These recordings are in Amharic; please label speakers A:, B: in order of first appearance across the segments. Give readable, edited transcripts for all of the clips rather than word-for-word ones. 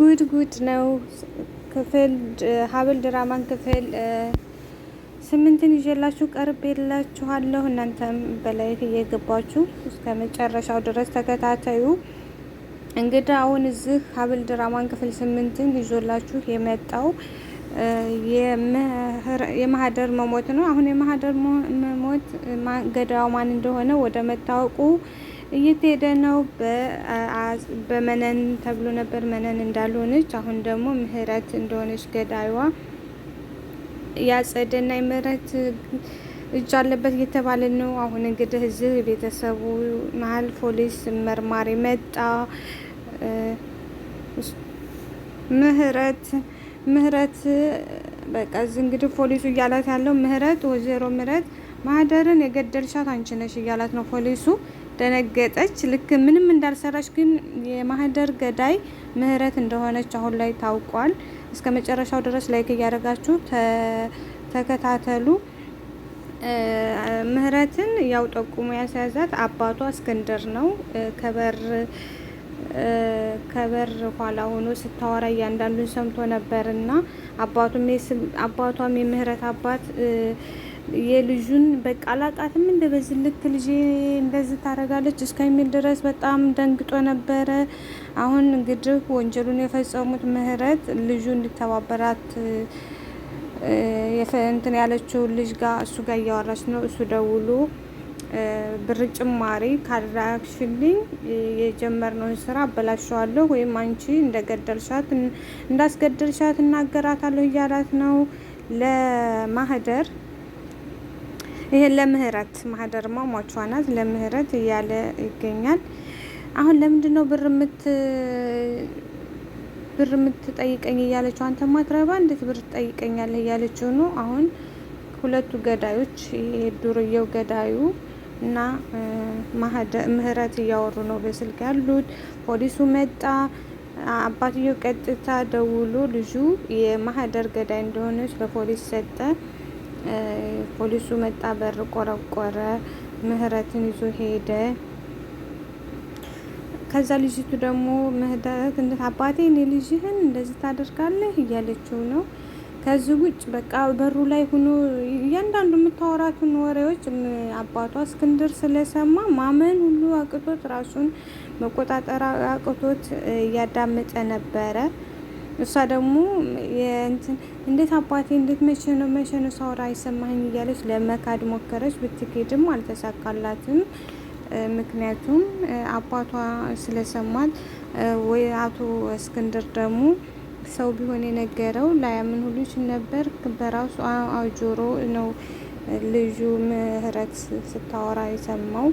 A: ጉድ ነው። ክፍል ሀብል ድራማን ክፍል 8ን ይዤላችሁ ቀርቤላችኋለሁ። እናንተም በላይ እየገባችሁ እስከ መጨረሻው ድረስ ተከታታዩ። እንግዲህ አሁን እዚህ ሀብል ድራማን ክፍል 8ን ይዤላችሁ የመጣው የማህደር መሞት ነው። አሁን የማህደር መሞት ገዳዩ ማን እንደሆነ ወደ መታወቁ እየተሄደ ነው። በመነን ተብሎ ነበር፣ መነን እንዳልሆነች አሁን ደግሞ ምህረት እንደሆነች ገዳይዋ ያጸደና የምህረት እጅ አለበት እየተባለ ነው። አሁን እንግዲህ እዚህ ቤተሰቡ መሀል ፖሊስ መርማሪ መጣ። ምህረት በቃ እዚህ እንግዲህ ፖሊሱ እያላት ያለው ምህረት ወይዘሮ ምህረት ማህደርን የገደልሻት አንቺ ነሽ እያላት ነው ፖሊሱ። ደነገጠች። ልክ ምንም እንዳልሰራች ግን የማህደር ገዳይ ምህረት እንደሆነች አሁን ላይ ታውቋል። እስከ መጨረሻው ድረስ ላይክ እያደረጋችሁ ተከታተሉ። ምህረትን ያው ጠቁሞ ያስያዛት አባቷ እስክንድር ነው። ከበር ኋላ ሆኖ ስታወራ እያንዳንዱን ሰምቶ ነበርና አባቷም የምህረት አባት የልጁን በቃ አላቃትም እንደ በዚህ ልክ ልጄ እንደዚህ ታደርጋለች እስከሚል ድረስ በጣም ደንግጦ ነበረ። አሁን እንግዲህ ወንጀሉን የፈጸሙት ምህረት ልጁ እንዲተባበራት እንትን ያለችው ልጅ ጋር እሱ ጋር እያወራች ነው። እሱ ደውሎ ብር ጭማሪ ካላክሽልኝ የጀመርነውን ስራ አበላሸዋለሁ ወይም አንቺ እንዳስገደልሻት እናገራታለሁ እያላት ነው ለማህደር። ይሄን ለምህረት ማህደርማ ሟቿ ናት። ለምህረት እያለ ይገኛል። አሁን ለምንድን ነው ብር የምትጠይቀኝ እያለችው፣ አንተ ማትረባ እንዴት ብር ትጠይቀኛለህ እያለችው ነው። አሁን ሁለቱ ገዳዮች የዱርየው ገዳዩ እና ምህረት እያወሩ ነው በስልክ ያሉት። ፖሊሱ መጣ። አባትየው ቀጥታ ደውሎ ልጁ የማህደር ገዳይ እንደሆነች ለፖሊስ ሰጠ። ፖሊሱ መጣ፣ በር ቆረቆረ፣ ምህረትን ይዞ ሄደ። ከዛ ልጅቱ ደግሞ ምህረት እንዴት አባቴ እኔ ልጅህን እንደዚህ ታደርጋለህ እያለችው ነው። ከዚህ ውጭ በቃ በሩ ላይ ሆኖ እያንዳንዱ የምታወራትን ወሬዎች አባቷ እስክንድር ስለሰማ ማመን ሁሉ አቅቶት ራሱን መቆጣጠር አቅቶት እያዳመጠ ነበረ። እሷ ደግሞ እንዴት አባቴ እንዴት መቼ ነው ሳውራ አይሰማኝ እያለች ለመካድ ሞከረች። ብትኬድም አልተሳካላትም። ምክንያቱም አባቷ ስለሰማት። ወይ አቶ እስክንድር ደግሞ ሰው ቢሆን የነገረው ላያምን ሁሉ ይችል ነበር። በራሱ ጆሮ ነው ልጁ ምህረት ስታወራ የሰማው።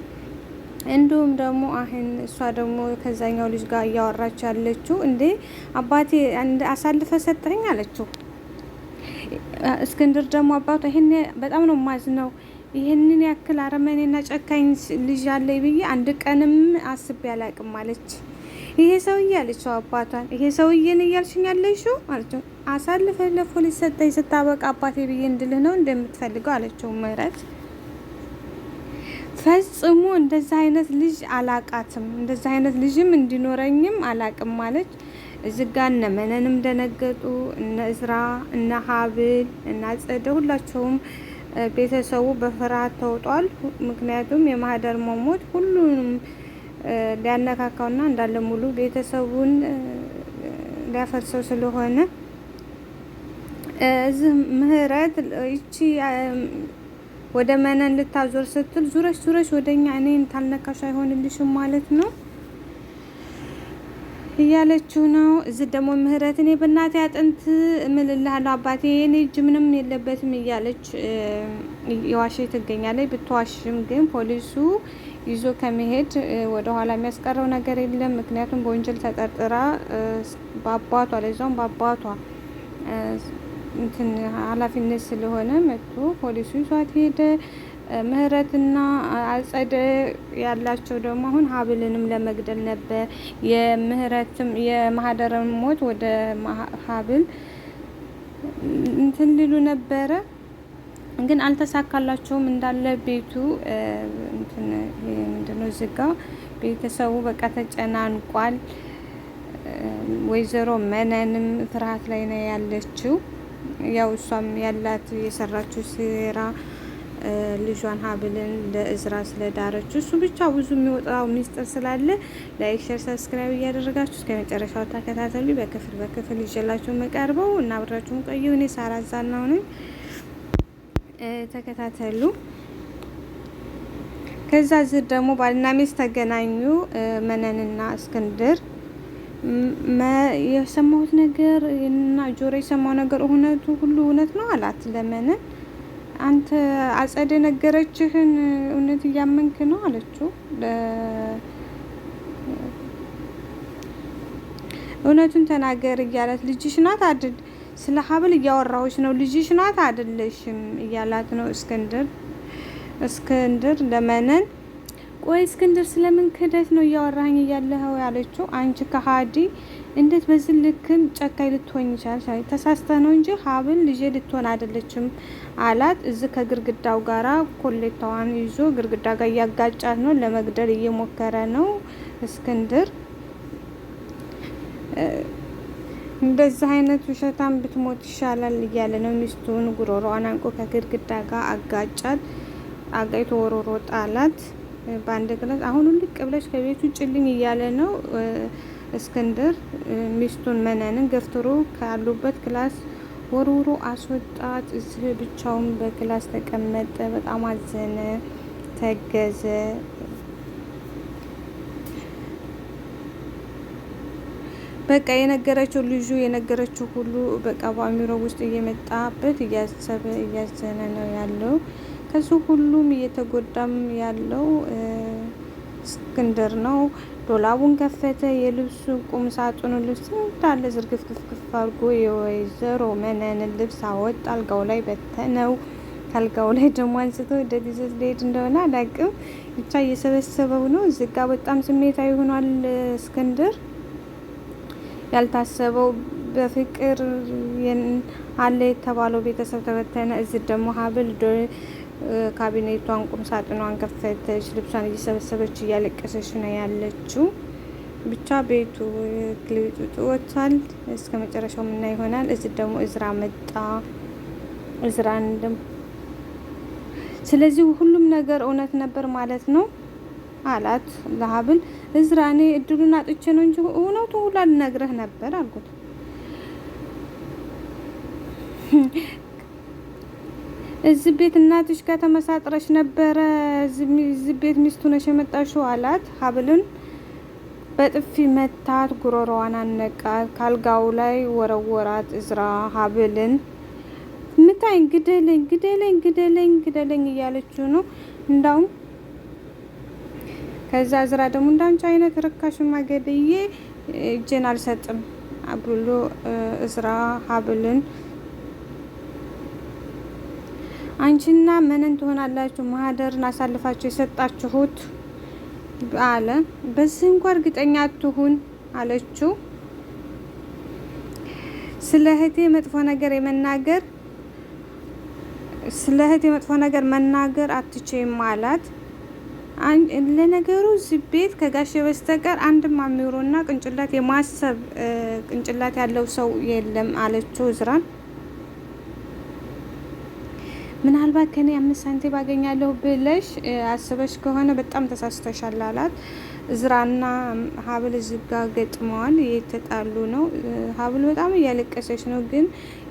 A: እንዲሁም ደግሞ አሁን እሷ ደግሞ ከዛኛው ልጅ ጋር እያወራች ያለችው እንዴ አባቴ አሳልፈ ሰጠኝ አለችው። እስክንድር ደግሞ አባቷ ይሄን በጣም ነው ማዝነው፣ ይሄንን ያክል አረመኔና ጨካኝ ልጅ አለኝ ብዬ አንድ ቀንም አስቤ አላቅም አለች። ይሄ ሰውዬ አለችው አባቷን፣ ይሄ ሰውዬን እያልሽኝ ያለሽው አለችው። አሳልፈ ለፖሊስ ሰጠኝ ስታበቃ አባቴ ብዬ እንድልህ ነው እንደምትፈልገው አለችው ምህረት። ፈጽሞ እንደዛ አይነት ልጅ አላቃትም፣ እንደዛ አይነት ልጅም እንዲኖረኝም አላቅም ማለች። እዚህ ጋር እነ መነንም ደነገጡ። እነ እዝራ፣ እነ ሀብል፣ እነ አጸደ ሁላቸውም ቤተሰቡ በፍርሃት ተውጧል። ምክንያቱም የማህደር መሞት ሁሉንም ሊያነካካውና እንዳለ ሙሉ ቤተሰቡን ሊያፈርሰው ስለሆነ እዚህ ምህረት እቺ ወደ መነን ልታዞር ስትል ዙረሽ ወደኛ እኔን ታልነካሽ አይሆንልሽም ማለት ነው እያለችው ነው። እዚህ ደግሞ ምህረት እኔ በእናቴ አጥንት እምልልሃለሁ አባቴ የኔ እጅ ምንም የለበትም እያለች የዋሸ ትገኛለች። ብትዋሽም ግን ፖሊሱ ይዞ ከመሄድ ወደ ኋላ የሚያስቀረው ነገር የለም። ምክንያቱም በወንጀል ተጠርጥራ በአባቷ ለዛውም በአባቷ እንትን ኃላፊነት ስለሆነ መጥቶ ፖሊሱ ይዟት ሄደ። ምህረትና አጸደ ያላቸው ደግሞ አሁን ሀብልንም ለመግደል ነበር። የማህደርን ሞት ወደ ሀብል እንትን ሊሉ ነበረ፣ ግን አልተሳካላቸውም። እንዳለ ቤቱ እንትን ምንድነው ዝጋ ቤተሰቡ በቃ ተጨናንቋል። ወይዘሮ መነንም ፍርሃት ላይ ነው ያለችው። ያው እሷም ያላት የሰራችው ሴራ ልጇን ሀብልን ለእዝራ ስለዳረችው እሱ ብቻ ብዙ የሚወጣው ሚስጥር ስላለ ላይክ፣ ሼር፣ ሰብስክራይብ እያደረጋችሁ እስከ መጨረሻው ተከታተሉ። በክፍል ይዤላችሁ መቀርበው እና አብራችሁን ቆዩ። እኔ ሳራ ዛናው ነኝ። ተከታተሉ። ከዛ ዝር ደግሞ ባልና ሚስት ተገናኙ። መነንና እስክንድር የሰማሁት ነገር እና ጆሮ የሰማው ነገር እውነቱ ሁሉ እውነት ነው አላት ለመነን። አንተ አጸደ ነገረችህን እውነት እያመንክ ነው አለችው። እውነቱን ተናገር እያላት ልጅሽ ናት አይደል? ስለ ሀብል እያወራሁሽ ነው። ልጅሽ ናት አይደለሽም እያላት ነው እስክንድር ለመነን። ቆይ እስክንድር ስለምን ክህደት ነው እያወራኝ እያለኸው ያለችው። አንቺ ከሀዲ እንዴት በዚህ ልክን ጨካኝ ልትሆኝ ይቻላል? ተሳስተ ነው እንጂ ሀብል ልጄ ልትሆን አይደለችም አላት። እዚህ ከግርግዳው ጋራ ኮሌታዋን ይዞ ግርግዳ ጋር እያጋጫት ነው። ለመግደል እየሞከረ ነው እስክንድር። እንደዚህ አይነት ውሸታም ብትሞት ይሻላል እያለ ነው። ሚስቱን ጉሮሮዋን አንቆ ከግርግዳ ጋር አጋጫት። አጋይቶ ወሮሮ ጣላት በአንድ ክላስ። አሁን ልቅ ብለሽ ከቤቱ ጭልኝ እያለ ነው እስክንድር። ሚስቱን መነንን ገፍትሮ ካሉበት ክላስ ወሮሮ አስወጣት። እዚህ ብቻውን በክላስ ተቀመጠ። በጣም አዘነ፣ ተገዘ። በቃ የነገረችው ልጁ የነገረችው ሁሉ በቃ በአሚሮ ውስጥ እየመጣበት እያሰበ እያዘነ ነው ያለው። ከሱ ሁሉም እየተጎዳም ያለው እስክንድር ነው። ዶላቡን ከፈተ። የልብሱ ቁም ሳጥኑ ልብስ እንዳለ ዝርግፍግፍግፍ አድርጎ የወይዘሮ መነንን ልብስ አወጣ። አልጋው ላይ በተነው። ካልጋው ላይ ደግሞ አንስቶ ወደ ዲዘት ሊሄድ እንደሆነ አላውቅም፣ ብቻ እየሰበሰበው ነው። እዚህ ጋ በጣም ስሜታዊ ሆኗል እስክንድር። ያልታሰበው በፍቅር አለ የተባለው ቤተሰብ ተበተነ። እዚህ ደግሞ ሀብል ካቢኔቷን ቁም ሳጥኗን ከፈተች። ልብሷን እየሰበሰበች እያለቀሰች ነው ያለችው። ብቻ ቤቱ ክሊጡ ወጥቷል። እስከ መጨረሻው ምና ይሆናል። እዚህ ደግሞ እዝራ መጣ። እዝራን ስለዚህ ሁሉም ነገር እውነት ነበር ማለት ነው አላት ለሀብል። እዝራ እኔ እድሉን አጥቼ ነው እንጂ እውነቱ ሁሉ አልነግረህ ነበር አልኩት። እዚህ ቤት እናትሽ ጋር ተመሳጥረሽ ነበረ፣ እዚህ ቤት ሚስቱ ነሽ የመጣሽው አላት። ሀብልን በጥፊ መታት፣ ጉሮሮዋን አነቃት፣ ካልጋው ላይ ወረወራት። እዝራ ሀብልን ምታኝ፣ ግደለኝ፣ ግደለኝ፣ ግደለኝ፣ ግደለኝ እያለችው ነው እንዳውም። ከዛ እዝራ ደግሞ እንዳንቺ አይነት ርካሽ ማገደዬ እጄን አልሰጥም ብሎ እዝራ ሀብልን አንቺና መነን ትሆናላችሁ ማህደርን አሳልፋችሁ የሰጣችሁት አለ። በዚህ እንኳን እርግጠኛ አትሁን አለችው። ስለ እህቴ መጥፎ ነገር መናገር አትችይም አላት። ለነገሩ እዚህ ቤት ከጋሼ በስተቀር አንድም አሚሮና ቅንጭላት የማሰብ ቅንጭላት ያለው ሰው የለም አለችው እዝራን። ምናልባት ከኔ 5 ሳንቲም ባገኛለሁ ብለሽ አስበሽ ከሆነ በጣም ተሳስተሻል አላት። እዝራና ሀብል እዚህ ጋር ገጥመዋል፣ እየተጣሉ ነው። ሀብል በጣም እያለቀሰች ነው። ግን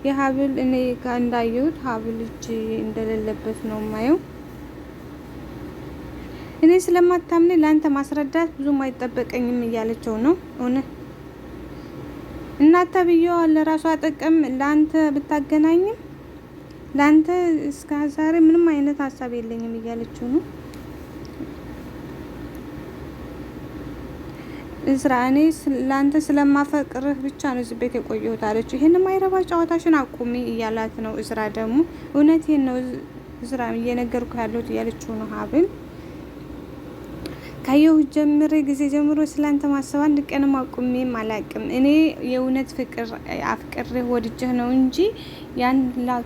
A: የሀብል እኔ እንዳየሁት ሀብል እጅ እንደሌለበት ነው ማየው። እኔ ስለማታምኔ ለአንተ ማስረዳት ብዙም አይጠበቀኝም እያለችው ነው። እውነት እናታ ብየዋ ለራሷ አጠቀም ለአንተ ብታገናኝም ለአንተ እስከ ዛሬ ምንም አይነት ሀሳብ የለኝም እያለችው ነው። እዝራ እኔ ለአንተ ስለማፈቅርህ ብቻ ነው እዚህ ቤት የቆየሁት አለችው። ይሄን ማይረባ ጨዋታሽን አቁሚ እያላት ነው። እዝራ ደግሞ እውነቴን ነው እዝራ እየነገርኩ ያለሁት እያለችው ነው። ሀብል ካየሁት ጀምሬ ጊዜ ጀምሮ ስላንተ ማሰብ አንድ ቀንም አቁሜም አላቅም። እኔ የእውነት ፍቅር አፍቅሬ ወድጀህ ነው እንጂ ያን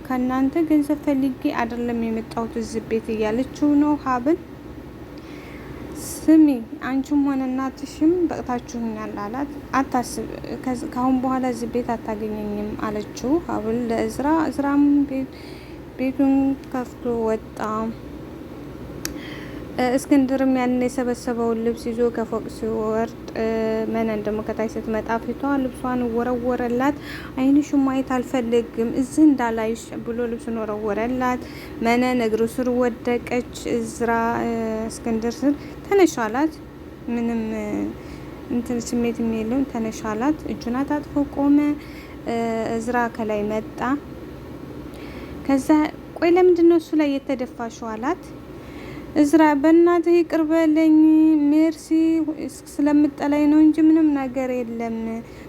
A: ከእናንተ ገንዘብ ፈልጌ አይደለም የመጣሁት እዚህ ቤት እያለችው ነው ሀብል። ስሚ አንቺም ሆነ እናትሽም በቅታችሁኛል አላት። አታስብ ካሁን በኋላ እዚህ ቤት አታገኘኝም አለችው ሀብል ለእዝራ። እዝራም ቤቱን ከፍቶ ወጣ። እስክንድርም ያንን የሰበሰበውን ልብስ ይዞ ከፎቅ ሲወርድ መነን ደግሞ ከታች ስትመጣ ፊቷ ልብሷን ወረወረላት። ዓይንሽን ማየት አልፈልግም እዚህ እንዳላይሽ ብሎ ልብሱን ወረወረላት። መነን እግሩ ስር ወደቀች። እዝራ እስክንድር ስር ተነሻላት። ምንም እንትን ስሜት የሚለውን ተነሻላት። እጁን አጣጥፎ ቆመ። እዝራ ከላይ መጣ። ከዛ ቆይ ለምንድን ነው እሱ ላይ የተደፋሽው አላት። እዝራ በእናትህ ይቅር በለኝ ሜርሲ ስለምጠላይ ነው እንጂ ምንም ነገር የለም፣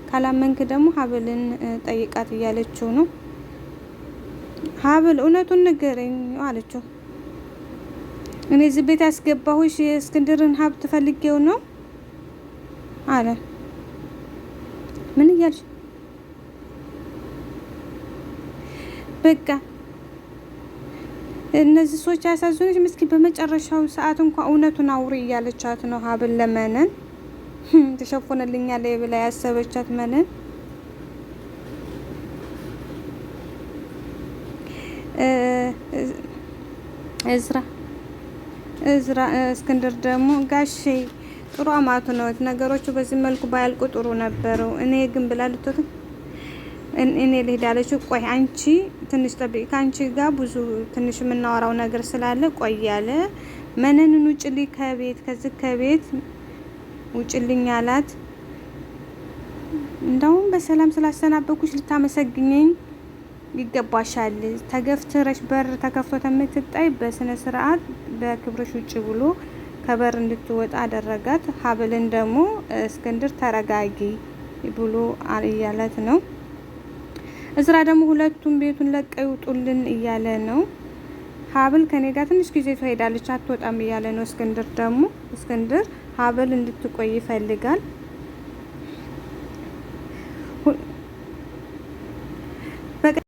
A: ካላመንክ ደግሞ ሀብልን ጠይቃት እያለችው ነው። ሀብል እውነቱን ንገረኝ አለችው። እኔ እዚህ ቤት ያስገባሁሽ የእስክንድርን ሀብት ፈልጌው ነው አለ። ምን እያልሽ? በቃ እነዚህ ሰዎች ያሳዝኑሽ። ምስኪ በመጨረሻው ሰዓት እንኳን እውነቱን አውሪ እያለቻት ነው ሀብል ለመነን። ተሸፎነልኛል ብላ ያሰበቻት መነን እዝራ እስክንድር ደግሞ ጋሼ ጥሩ አማቱ ነው፣ ነገሮቹ በዚህ መልኩ ባያልቁ ጥሩ ነበረው። እኔ ግን ብላ ልትወት እኔ ልሄድ አለችው። ቆይ አንቺ ትንሽ ጠብቂ፣ ከአንቺ ጋር ብዙ ትንሽ የምናወራው ነገር ስላለ ቆይ ያለ መነንን ውጭልኝ ከቤት ከዚህ ከቤት ውጭልኝ አላት። እንደውም በሰላም ስላሰናበኩሽ ልታመሰግኘኝ ይገባሻል። ተገፍትረሽ በር ተከፍቶ ተምትጣይ በስነ ስርዓት በክብርሽ ውጭ ብሎ ከበር እንድትወጣ አደረጋት። ሀብልን ደግሞ እስክንድር ተረጋጊ ብሎ እያለት ነው። እዝራ ደግሞ ሁለቱም ቤቱን ለቀው ይውጡልን እያለ ነው። ሀብል ከኔ ጋር ትንሽ ጊዜ ትሄዳለች አትወጣም እያለ ነው። እስክንድር ሀብል እንድትቆይ ይፈልጋል።